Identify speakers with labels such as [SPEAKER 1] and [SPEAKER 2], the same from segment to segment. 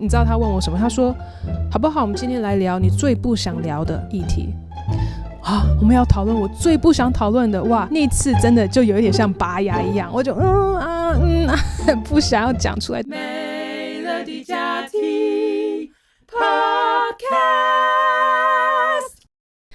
[SPEAKER 1] 你知道他问我什么？他说好不好我们今天来聊你最不想聊的议题啊，我们要讨论我最不想讨论的。哇，那次真的就有一点像拔牙一样，我就不想要讲出来。美乐蒂家庭 Podcast，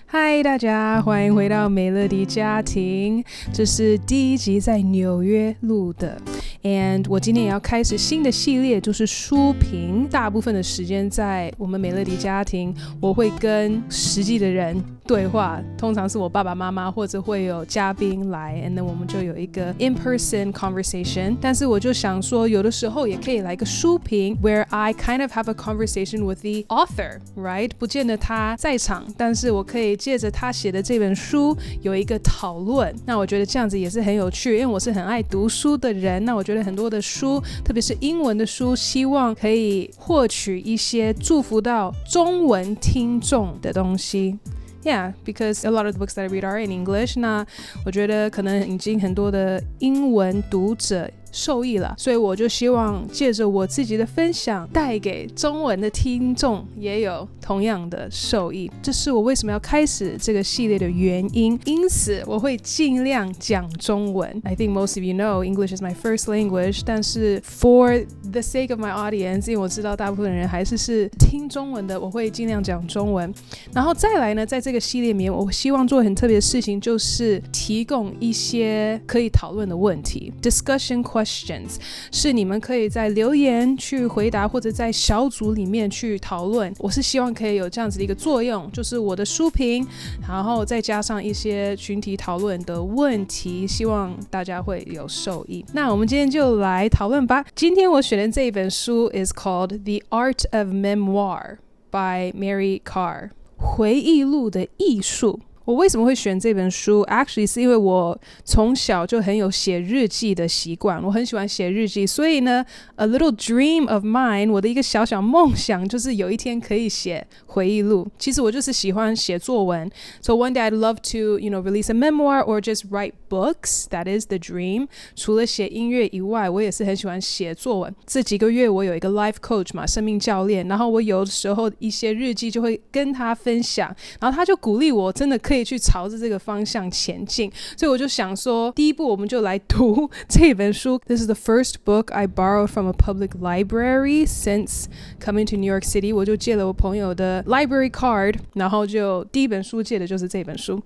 [SPEAKER 1] 嗨大家，欢迎回到美乐蒂家庭，这是第一集在纽约录的。And 我今天也要开始新的系列，就是书评。大部分的时间在我们美乐蒂家庭，我会跟实际的人对话，通常是我爸爸妈妈，或者会有嘉宾来 and then 我们就有一个 in-person conversation。 但是我就想说，有的时候也可以来个书评 where I kind of have a conversation with the author, right? 不见得他在场，但是我可以借着他写的这本书有一个讨论。那我觉得这样子也是很有趣，因为我是很爱读书的人。那我觉得很多的书，特别是英文的书，希望可以获取一些祝福到中文听众的东西。Yeah, because a lot of the books that I read are in English. 那我觉得可能已经很多的英文读者受益了，所以我就希望借着我自己的分享，带给中文的听众也有同样的受益。这是我为什么要开始这个系列的原因，因此我会尽量讲中文。I think most of you know English is my first language, 但是 for the sake of my audience, 因为我知道大部分人还是听中文的，我会尽量讲中文。然后再来呢，在这个系列里面，我希望做很特别的事情，就是提供一些可以讨论的问题 discussion questions，是你们可以在留言去回答，或者在小组里面去讨论。我是希望可以有这样子的一个作用，就是我的书评，然后再加上一些群体讨论的问题，希望大家会有受益。那我们今天就来讨论吧。今天我选的这一本书 is called The Art of Memoir by Mary Karr， 回忆录的艺术。我为什么会选这本书 actually 是因为我从小就很有写日记的习惯，我很喜欢写日记，所以呢 a little dream of mine， 我的一个小小梦想就是有一天可以写回忆录。其实我就是喜欢写作文， so one day I'd love to release a memoir or just write books. That is the dream. 除了写音乐以外，我也是很喜欢写作文。这几个月我有一个 life coach 嘛，生命教练，然后我有的时候一些日记就会跟他分享，然后他就鼓励我真的可以去朝着这个方向前进。所以我就想说，第一步我们就来读这本书。 This is the first book I borrowed from a public library since coming to New York City. 我就借了我朋友的 library card， 然后就第一本书借的就是这本书。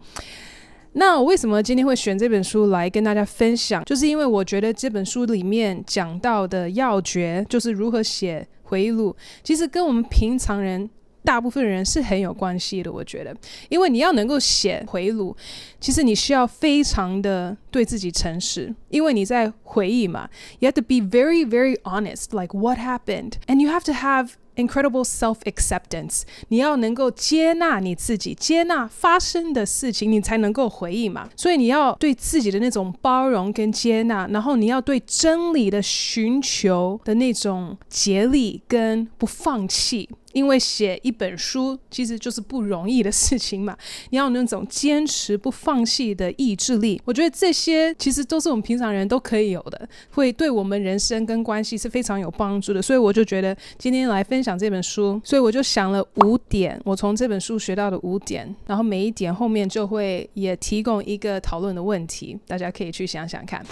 [SPEAKER 1] 那我为什么今天会选这本书来跟大家分享，就是因为我觉得这本书里面讲到的要诀，就是如何写回忆录，其实跟我们平常人大部分人是很有关系的。我觉得因为你要能够写回忆录，其实你需要非常的对自己诚实，因为你在回忆嘛， you have to be very very honest, like what happened, and you have to have incredible self-acceptance. 你要能够接纳你自己，接纳发生的事情，你才能够回忆嘛。所以你要对自己的那种包容跟接纳，然后你要对真理的寻求的那种竭力跟不放弃。因为写一本书其实就是不容易的事情嘛，你要有那种坚持不放弃的意志力。我觉得这些其实都是我们平常人都可以有的，会对我们人生跟关系是非常有帮助的。所以我就觉得今天来分享这本书，所以我就想了5点，我从这本书学到的5点，然后每一点后面就会也提供一个讨论的问题，大家可以去想想看。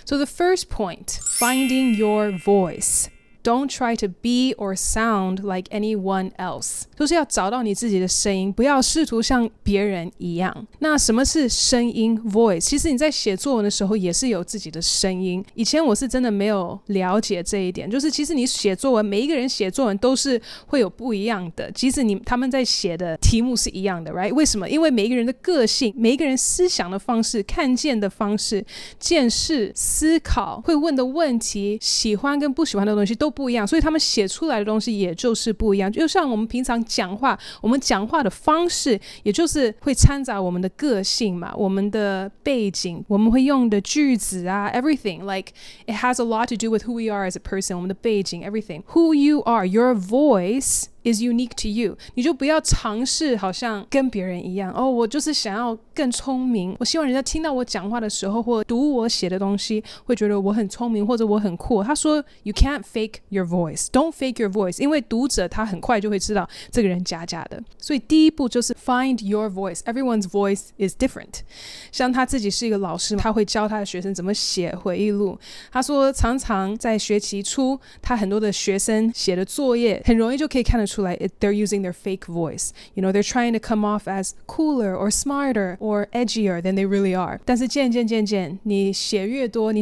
[SPEAKER 1] So the first point, finding your voice.Don't try to be or sound like anyone else. 就是要找到你自己的声音，不要试图像别人一样。那什么是声音 voice？ 其实你在写作文的时候也是有自己的声音。以前我是真的没有了解这一点，就是其实你写作文，每一个人写作文都是会有不一样的，即使他们在写的题目是一样的 right？ 为什么？因为每一个人的个性，每一个人思想的方式，看见的方式，见识思考，会问的问题，喜欢跟不喜欢的东西都不一样，所以他们写出来的东西也就是不一样。就像我们平常讲话，我们讲话的方式也就是会掺杂我们的个性嘛，我们的背景，我们会用的句子啊 everything, like it has a lot to do with who we are as a person. 我们的背景 everything, who you are, your voice is unique to you. 你就不要尝试好像跟别人一样我就是想要更聪明，我希望人家听到我讲话的时候或读我写的东西会觉得我很聪明或者我很酷。他说 You can't fake your voice. Don't fake your voice. 因为读者他很快就会知道这个人假的。所以第一步就是 find your voice. Everyone's voice is different. 像他自己是一个老师，他会教他的学生怎么写回忆录。他说常常在学期初，他很多的学生写的作业很容易就可以看得出来 they're using their fake voice. You know, they're trying to come off as cooler or smarter or edgier than they really are. 但是渐渐你写越多，你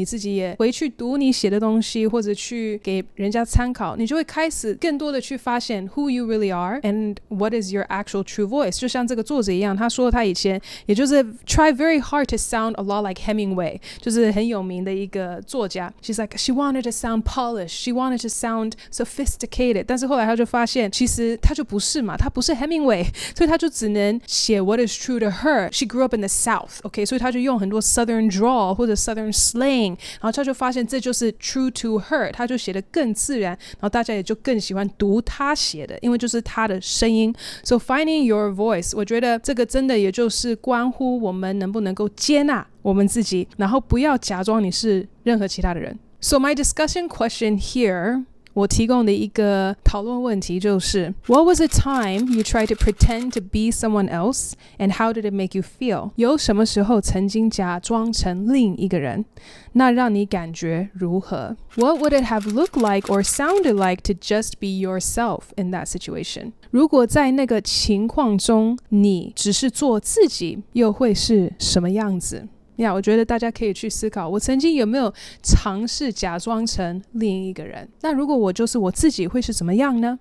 [SPEAKER 1] 自己也回去读你写的东西，或者去给人家参考，你就会开始更多的去发现 who you really are and what is your actual true voice. 就像这个作者一样，他说他以前也就是 try very hard to sound a lot like Hemingway, 就是很有名的一个作家。She's like, she wanted to sound polished, she wanted to sound sophisticated. 但是后来他就发现，其实他就不是嘛，他不是 Hemingway, 所以他就只能写 what is true to her. She grew up in the South, okay? 所以他就用很多 Southern drawl 或者 Southern slang, 然后他就发现这就是 true to her. 他就写得更自然，然后大家也就更喜欢读他写的，因为就是他的声音。So finding your voice, 我觉得这个真的也就是关乎我们能不能够接纳我们自己，然后不要假装你是任何其他的人。So my discussion question here, 我提供的一个讨论问题就是 What was a time you tried to pretend to be someone else and how did it make you feel? 有什么时候曾经假装成另一个人，那让你感觉如何？ What would it have looked like or sounded like to just be yourself in that situation? 如果在那个情况中你只是做自己，又会是什么样子？我觉得大家可以去思考，我曾经有没有尝试假装成另一个人？那如果我就是我自己，会是怎么样呢？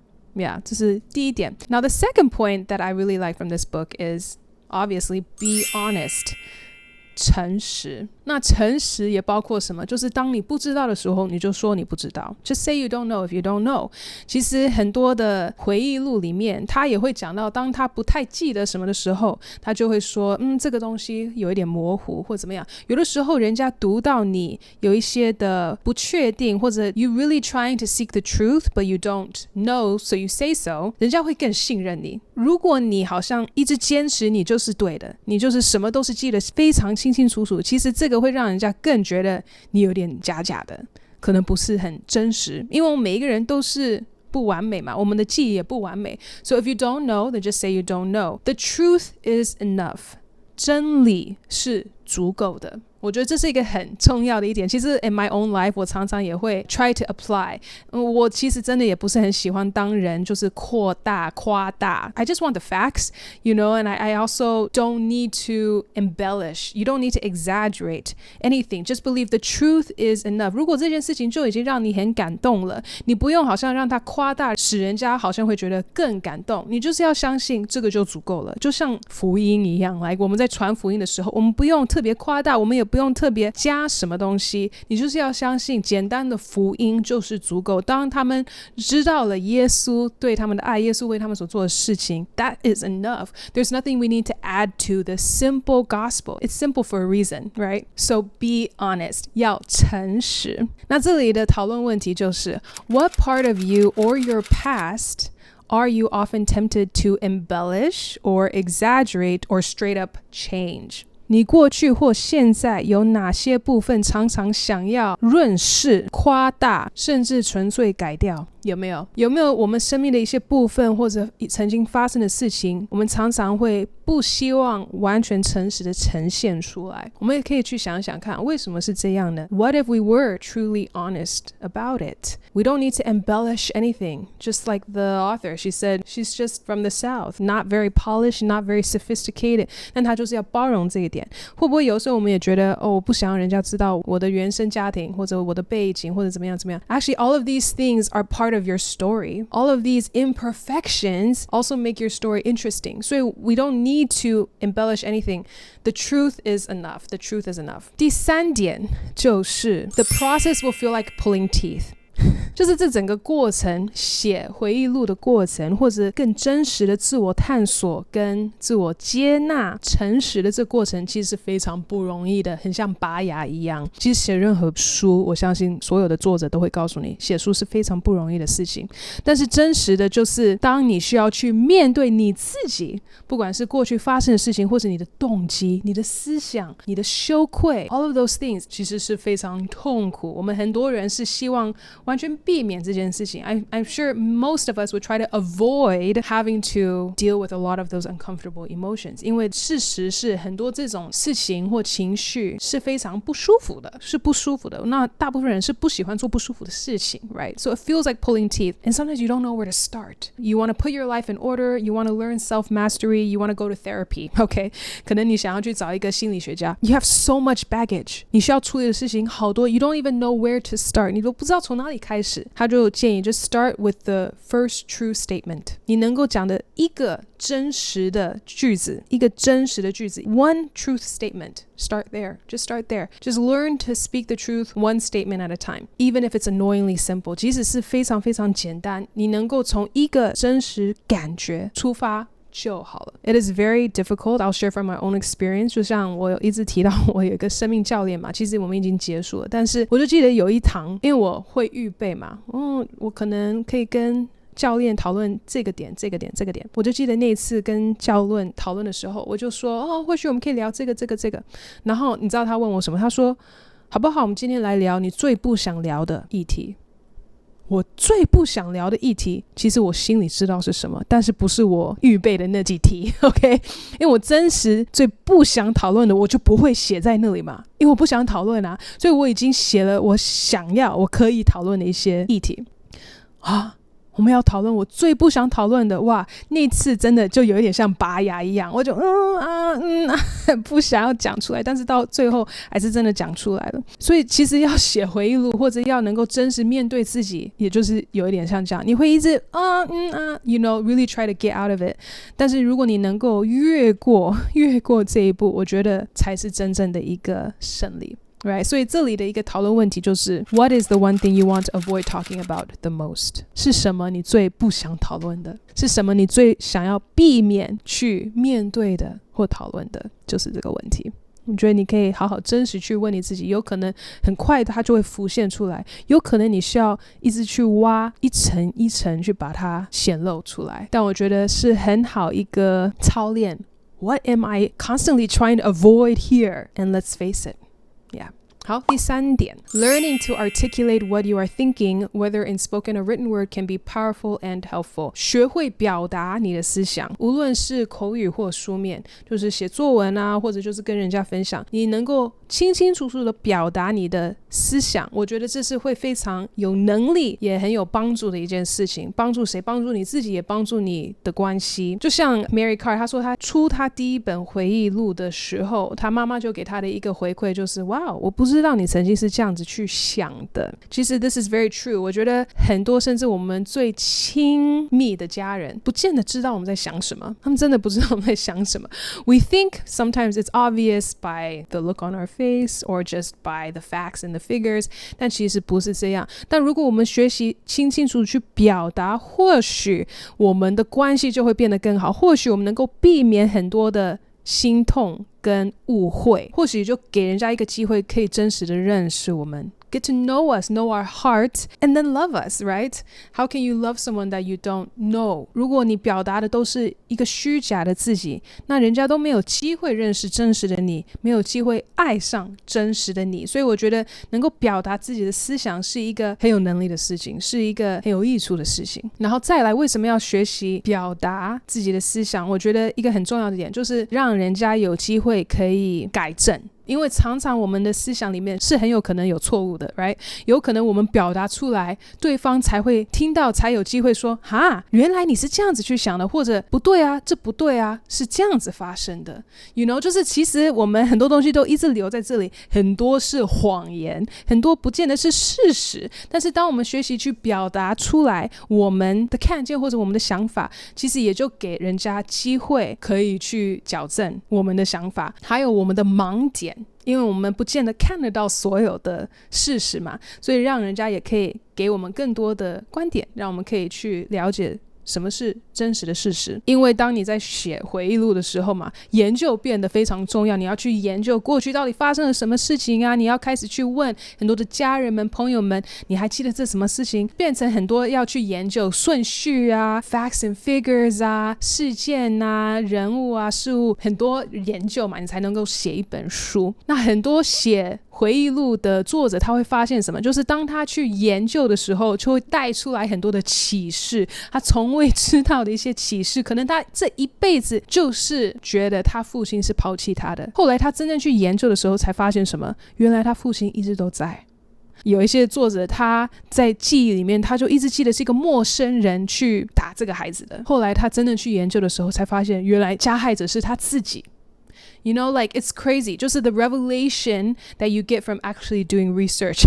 [SPEAKER 1] 这是第一点。Now the second point that I really like from this book is obviously be honest. 诚实。那诚实也包括什么？就是当你不知道的时候，你就说你不知道。Just say you don't know if you don't know. 其实很多的回忆录里面，他也会讲到，当他不太记得什么的时候，他就会说，这个东西有一点模糊或怎么样。有的时候人家读到你有一些的不确定，或者 you really trying to seek the truth, but you don't know, so you say so, 人家会更信任你。如果你好像一直坚持你就是对的，你就是什么都是记得非常清清楚楚，其实这个会让人家更觉得你有点假假的，可能不是很真实，因为我们每一个人都是不完美嘛，我们的记忆也不完美。 So if you don't know, then just say you don't know. The truth is enough. 真理是足够的。我觉得这是一个很重要的一点。其实 in my own life 我常常也会 try to apply。我其实真的也不是很喜欢当人就是扩大夸大。I just want the facts, you know, and I also don't need to embellish. You don't need to exaggerate anything. Just believe the truth is enough. 如果这件事情就已经让你很感动了，你不用好像让它夸大，使人家好像会觉得更感动。你就是要相信这个就足够了。就像福音一样，来我们在传福音的时候，我们不用特别夸大，我们也不用特别加什么东西，你就是要相信简单的福音就是足够。当他们知道了耶稣对他们的爱，耶稣为他们所做的事情， that is enough. There's nothing we need to add to the simple gospel. It's simple for a reason, right? So be honest. 要诚实。那这里的讨论问题就是 What part of you or your past are you often tempted to embellish or exaggerate or straight up change? 你过去或现在有哪些部分常常想要润饰、夸大，甚至纯粹改掉？有没有我们生命的一些部分，或者曾经发生的事情，我们常常会不希望完全诚实的呈现出来？我们也可以去想想看，为什么是这样呢？ What if we were truly honest about it? We don't need to embellish anything. Just like the author, she said she's just from the South, not very polished, not very sophisticated. 但她就是要包容这一点。会不会有时候我们也觉得，我不想让人家知道我的原生家庭，或者我的背景，或者怎么样怎么样？ Actually, all of these things are part of your story. All of these imperfections also make your story interesting. So we don't need to embellish anything. The truth is enough. The truth is enough. 第三点就是 the process will feel like pulling teeth. 就是这整个过程，写回忆录的过程，或者更真实的自我探索跟自我接纳诚实的这个过程，其实是非常不容易的，很像拔牙一样。其实写任何书，我相信所有的作者都会告诉你，写书是非常不容易的事情。但是真实的就是当你需要去面对你自己，不管是过去发生的事情，或者你的动机、你的思想、你的羞愧， all of those things 其实是非常痛苦。我们很多人是希望完全避免这件事情。 I'm sure most of us would try to avoid having to deal with a lot of those uncomfortable emotions， 因为事实是很多这种事情或情绪是非常不舒服的，是不舒服的。那大部分人是不喜欢做不舒服的事情， right? So it feels like pulling teeth, and sometimes you don't know where to start. You want to put your life in order, you want to learn self-mastery, you want to go to therapy, okay? 可能你想要去找一个心理学家， You have so much baggage， 你需要处理的事情好多， You don't even know where to start， 你都不知道从哪里开始。他就建议 just start with the first true statement， 你能够讲的一个真实的句子，一个真实的句子， one truth statement, start there, just start there. Just learn to speak the truth one statement at a time, even if it's annoyingly simple. 即使是非常非常简单，你能够从一个真实感觉出发就好了。 It is very difficult. I'll share from my own experience. 就像我有一直提到我有一个生命教练嘛，其实我们已经结束了，但是我就记得有一堂，因为我会预备嘛，我可能可以跟教练讨论这个点，我就记得那一次跟教练讨论的时候，我就说或许我们可以聊这个，然后你知道他问我什么？他说好不好，我们今天来聊你最不想聊的议题。我最不想聊的议题，其实我心里知道是什么，但是不是我预备的那几题，OK？ 因为我真实最不想讨论的，我就不会写在那里嘛，因为我不想讨论啊，所以我已经写了我可以讨论的一些议题我们要讨论我最不想讨论的，哇，那次真的就有一点像拔牙一样，我就不想要讲出来，但是到最后还是真的讲出来了。所以其实要写回忆录，或者要能够真实面对自己，也就是有一点像这样，你会一直you know, really try to get out of it。 但是如果你能够越过这一步，我觉得才是真正的一个胜利。Right, 所以这里的一个讨论问题就是 What is the one thing you want to avoid talking about the most？ 是什么你最不想讨论的？是什么你最想要避免去面对的或讨论的？就是这个问题。我觉得你可以好好真实去问你自己，有可能很快它就会浮现出来，有可能你需要一直去挖一层一层去把它显露出来，但我觉得是很好一个操练。 What am I constantly trying to avoid here? And let's face it.Yeah. 好，第三点 Learning to articulate what you are thinking, whether in spoken or written word, can be powerful and helpful. 学会表达你的思想，无论是口语或书面，就是写作文啊，或者就是跟人家分享，你能够清清楚楚的表达你的思想，我觉得这是会非常有能力也很有帮助的一件事情。帮助谁？帮助你自己，也帮助你的关系。就像 Mary Carr 她说她出她第一本回忆录的时候，她妈妈就给她的一个回馈就是哇，我不知道你曾经是这样子去想的。其实 this is very true。 我觉得很多甚至我们最亲密的家人不见得知道我们在想什么，他们真的不知道我们在想什么。 We think sometimes it's obvious by the look on our face or just by the facts and the figures， 但其实不是这样。但如果我们学习清清楚楚去表达，或许我们的关系就会变得更好，或许我们能够避免很多的心痛跟误会，或许就给人家一个机会可以真实的认识我们，get to know us, know our heart, and then love us, right? How can you love someone that you don't know? 如果你表达的都是一个虚假的自己，那人家都没有机会认识真实的你，没有机会爱上真实的你。所以我觉得能够表达自己的思想是一个很有能力的事情，是一个很有益处的事情。然后再来，为什么要学习表达自己的思想？我觉得一个很重要的点就是让人家有机会可以改正。因为常常我们的思想里面是很有可能有错误的 right？ 有可能我们表达出来，对方才会听到，才有机会说哈，原来你是这样子去想的，或者不对啊，这不对啊，是这样子发生的。 You know， 就是其实我们很多东西都一直留在这里，很多是谎言，很多不见得是事实，但是当我们学习去表达出来我们的看见或者我们的想法，其实也就给人家机会可以去矫正我们的想法，还有我们的盲点。见，因为我们不见得看得到所有的事实嘛，所以让人家也可以给我们更多的观点，让我们可以去了解什么是真实的事实。因为当你在写回忆录的时候嘛，研究变得非常重要，你要去研究过去到底发生了什么事情啊，你要开始去问很多的家人们朋友们，你还记得这什么事情，变成很多要去研究顺序啊 facts and figures 啊，事件啊，人物啊，事物，很多研究嘛，你才能够写一本书。那很多写回忆录的作者他会发现什么，就是当他去研究的时候，就会带出来很多的启示，他从未知道的一些启示，可能他这一辈子就是觉得他父亲是抛弃他的，后来他真正去研究的时候才发现什么，原来他父亲一直都在。有一些作者他在记忆里面，他就一直记得是一个陌生人去打这个孩子的，后来他真正去研究的时候才发现，原来加害者是他自己。You know, like it's crazy. 就是 the revelation that you get from actually doing research.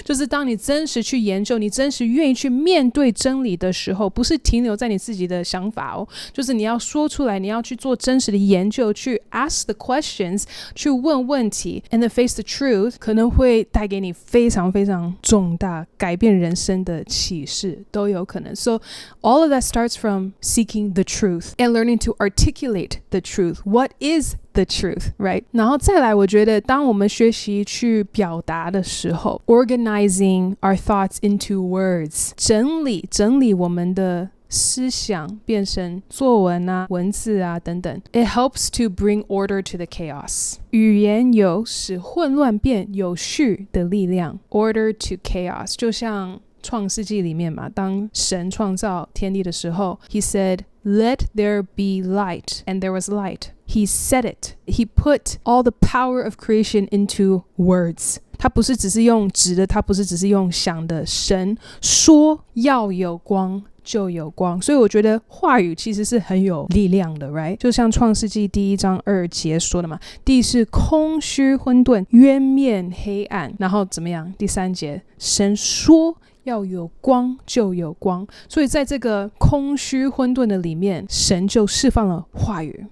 [SPEAKER 1] 就是当你真实去研究，你真实愿意去面对真理的时候，不是停留在你自己的想法哦，就是你要说出来，你要去做真实的研究，去 ask the questions, 去问问题 and then face the truth, 可能会带给你非常非常重大改变人生的启示，都有可能。So all of that starts from seeking the truth and learning to articulate the truth. What is the truth, right? 然后再来，我觉得当我们学习去表达的时候， organizing our thoughts into words, 整理我们的思想变成作文啊、文字啊等等， it helps to bring order to the chaos. 语言有使混乱变有序的力量， order to chaos. 就像创世纪里面嘛，当神创造天地的时候， He said, Let there be light, and there was light. He said it. He put all the power of creation into words. 他不是只是用指的，他不是只是用想的，神说要有光就有光。所以我觉得话语其实是很有力量的 right? 就像创世纪第1章2节说的嘛，地是空虚混沌，渊面黑暗，然后怎么样？第3节，神说要有光就有光。所以在这个空虚混沌的里面，神就释放了话语。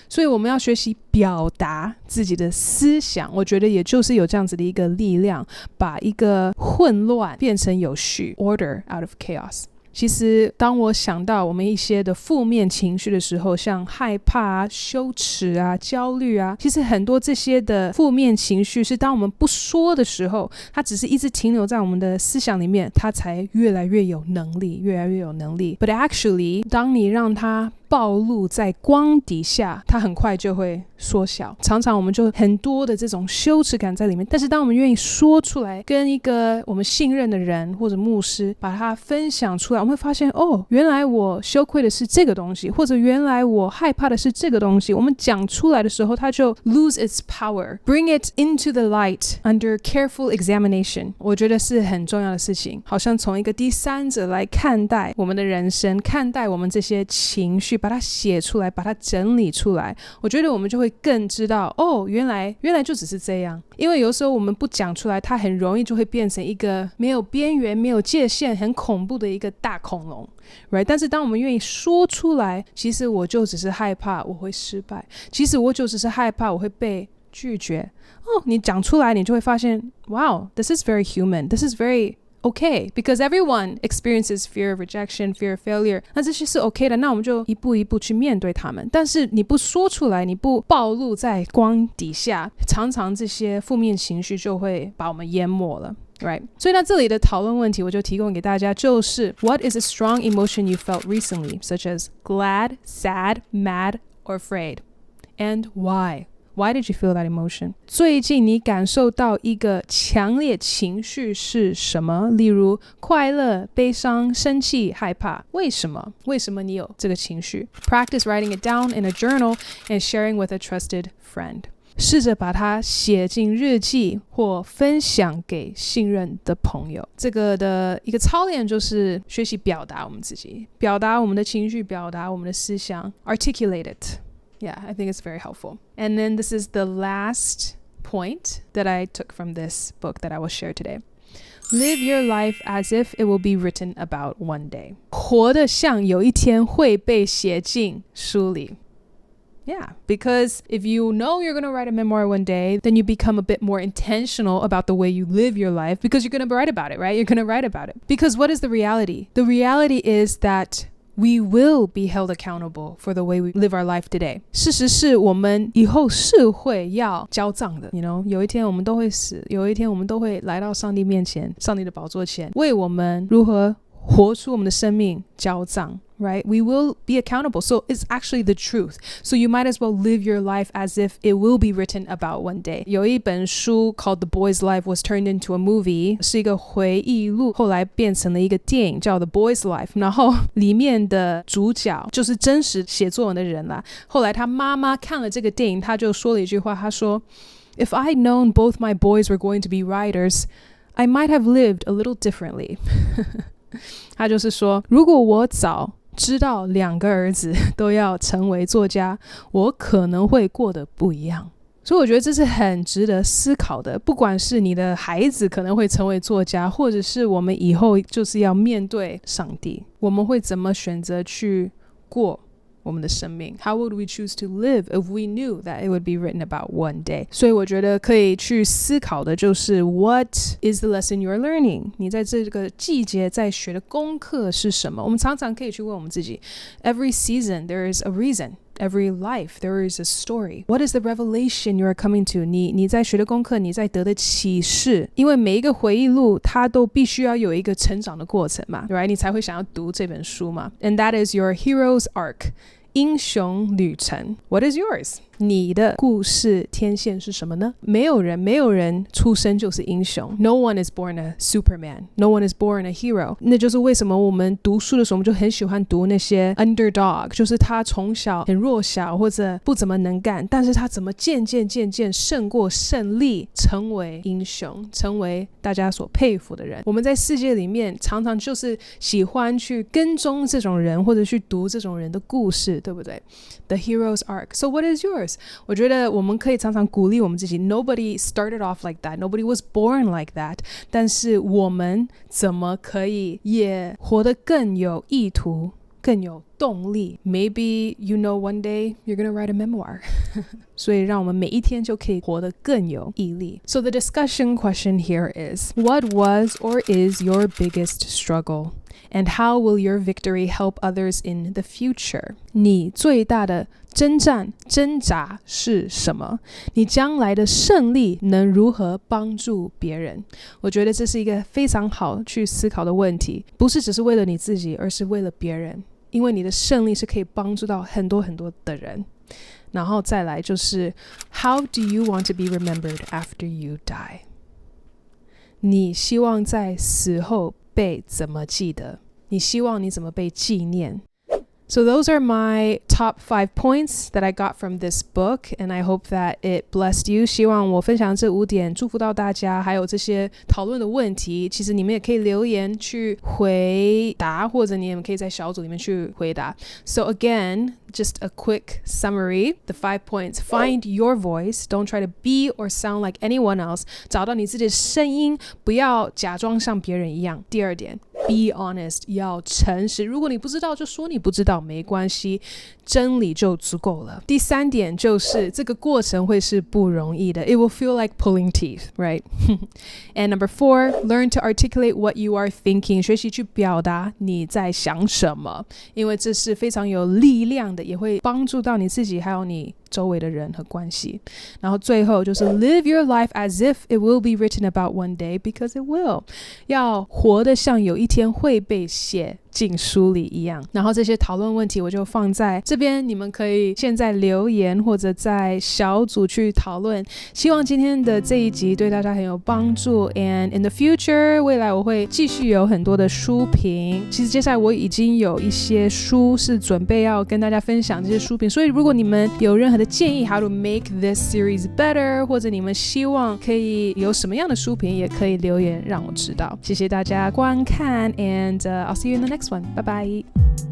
[SPEAKER 1] 所以我们要学习表达自己的思想，我觉得也就是有这样子的一个力量，把一个混乱变成有序， order out of chaos。其实当我想到我们一些的负面情绪的时候，像害怕啊、羞耻啊、焦虑啊，其实很多这些的负面情绪是当我们不说的时候，它只是一直停留在我们的思想里面，它才越来越有能力。But actually 当你让它暴露在光底下，它很快就会缩小。常常我们就很多的这种羞耻感在里面，但是当我们愿意说出来，跟一个我们信任的人或者牧师把它分享出来，我们会发现哦，原来我羞愧的是这个东西，或者原来我害怕的是这个东西。我们讲出来的时候，它就 lose its power. Bring it into the light under careful examination. 我觉得是很重要的事情，好像从一个第三者来看待我们的人生，看待我们这些情绪，把它写出来，把它整理出来，我觉得我们就会更知道哦，原来就只是这样。因为有时候我们不讲出来，它很容易就会变成一个没有边缘、没有界限、很恐怖的一个大恐龙 right? 但是当我们愿意说出来，其实我就只是害怕我会失败，其实我就只是害怕我会被拒绝。哦，你讲出来，你就会发现 Wow, this is very human, this is very okay, because everyone experiences fear of rejection, fear of failure. 那这些是 okay 的，那我们就一步一步去面对他们。但是你不说出来，你不暴露在光底下，常常这些负面情绪就会把我们淹没了。Right. 所以那这里的讨论问题我就提供给大家，就是 What is a strong emotion you felt recently, such as glad, sad, mad, or afraid? And why?Why did you feel that emotion? 最近你感受到一个强烈情绪是什么？例如快乐、悲伤、生气、害怕。为什么你有这个情绪？ Practice writing it down in a journal and sharing with a trusted friend. 试着把它写进日记或分享给信任的朋友。这个的一个操练就是学习表达我们自己，表达我们的情绪，表达我们的思想， articulate it.Yeah, I think it's very helpful. And then this is the last point that I took from this book that I will share today. Live your life as if it will be written about one day. 活得像有一天会被写进书里。Yeah, because if you know you're going to write a memoir one day, then you become a bit more intentional about the way you live your life because you're going to write about it, right? You're going to write about it. Because what is the reality? The reality is that we will be held accountable for the way we live our life today. 事实是我们以后是会要交账的 有一天我们都会死，有一天我们都会来到上帝面前，上帝的宝座前，为我们如何活出我们的生命交账。Right? We will be accountable. So it's actually the truth. So you might as well live your life as if it will be written about one day. 有一本书 called The Boy's Life was turned into a movie. 是一个回忆录，后来变成了一个电影叫 The Boy's Life. 然后里面的主角就是真实写作文的人啦。后来他妈妈看了这个电影，他就说了一句话，他说 If I'd known both my boys were going to be writers, I might have lived a little differently. 他就是说，如果我早知道两个儿子都要成为作家，我可能会过得不一样。所以我觉得这是很值得思考的，不管是你的孩子可能会成为作家，或者是我们以后就是要面对上帝，我们会怎么选择去过我们的生命。 How would we choose to live if we knew that it would be written about one day? 所以我觉得可以去思考的就是 What is the lesson you're learning? 你在这个季节在学的功课是什么？我们常常可以去问我们自己 Every season there is a reason.Every life, there is a story. What is the revelation you are coming to? 你在学的功课，你在得的启示。因为每一个回忆录，它都必须要有一个成长的过程嘛 ，right? 你才会想要读这本书嘛。And that is your hero's arc. 英雄旅程 What is yours? 你的故事天线是什么呢？没有人出生就是英雄 No one is born a Superman. No one is born a hero. 那就是为什么我们读书的时候我们就很喜欢读那些 underdog 就是他从小很弱小或者不怎么能干，但是他怎么渐渐胜过胜利，成为英雄，成为大家所佩服的人。我们在世界里面常常就是喜欢去跟踪这种人，或者去读这种人的故事，对不对？ The hero's arc. So what is yours?我觉得我们可以常常鼓励我们自己 Nobody started off like that. Nobody was born like that. 但是我们怎么可以也活得更有意图，更有动力？ Maybe you know one day you're gonna write a memoir. 所以让我们每一天就可以活得更有毅力。 So the discussion question here is What was or is your biggest struggle?And how will your victory help others in the future? 你最大的征战挣扎是什么？你将来的胜利能如何帮助别人？我觉得这是一个非常好去思考的问题，不是只是为了你自己，而是为了别人，因为你的胜利是可以帮助到很多的人。然后再来就是 How do you want to be remembered after you die? 你希望在死后被怎么记得？你希望你怎么被纪念？ So those are my top 5 points that I got from this book, and I hope that it blessed you. 希望我分享这5点祝福到大家，还有这些讨论的问题，其实你们也可以留言去回答，或者你也可以在小组里面去回答。 So again, just a quick summary, the 5 points. Find your voice. Don't try to be or sound like anyone else. 找到你自己的声音，不要假装像别人一样。第二点，Be honest, 要诚实。如果你不知道就说你不知道，没关系，真理就足够了。第三点就是这个过程会是不容易的。It will feel like pulling teeth, right? And number 4, learn to articulate what you are thinking. 学习去表达你在想什么，因为这是非常有力量的，也会帮助到你自己还有你周围的人和关系。然后最后就是 live your life as if it will be written about one day, because it will. 要活得像有一天会被写进书里一样。然后这些讨论问题我就放在这边，你们可以现在留言或者在小组去讨论。希望今天的这一集对大家很有帮助。 And in the future, 未来我会继续有很多的书评。其实接下来我已经有一些书是准备要跟大家分享这些书评，所以如果你们有任何的建议 how to make this series better， 或者你们希望可以有什么样的书评，也可以留言让我知道。谢谢大家观看 and I'll see you in the next one. Bye bye.